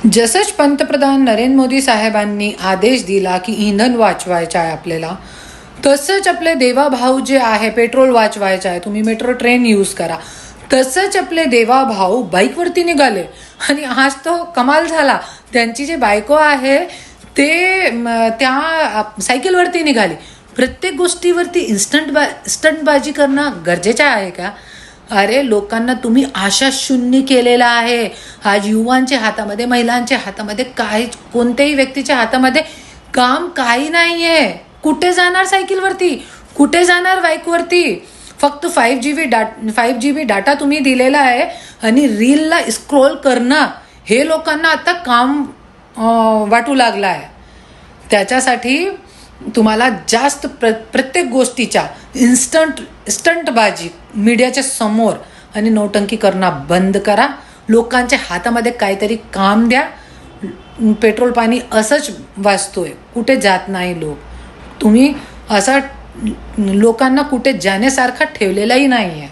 जसंच पंतप्रधान नरेंद्र मोदी साहेबांनी आदेश दिला की इंधन वाचवायचं आहे आपल्याला, तसंच आपले देवाभाऊ जे आहे पेट्रोल वाचवायचं आहे, तुम्ही मेट्रो ट्रेन यूज करा. तसंच आपले देवाभाऊ बाईकवरती निघाले आणि आज तो कमाल झाला. त्यांची जे बायको आहे ते त्या सायकलवरती निघाली. प्रत्येक गोष्टीवरती स्टंटबाजी करणं गरजेचं आहे का? अरे लोकांना तुम्ही आशा शून्य केलेला आहे. आज युवांच्या हातामध्ये, महिलांच्या हातामध्ये, कोणत्याही व्यक्तीच्या हातामध्ये काम काही नाही आहे. कुठे जाणार सायकलवरती, कुठे जाणार बाईकवरती? फक्त 5GB डाटा तुम्ही दिलेला आहे आणि रीलला स्क्रोल करणं हे लोकांना आता काम वाटू लागलं आहे. त्याच्यासाठी तुम्हाला जास्त प्रत्येक गोष्टीच्या स्टंटबाजी मीडियाच्या समोर आणि नौटंकी करणं बंद करा. लोकांच्या हातामध्ये काहीतरी काम द्या. पेट्रोल पाणी असंच वाचतोय, कुठे जात नाही लोक. तुम्ही असा लोकांना कुठे जाण्यासारखा ठेवलेलाही नाही आहे.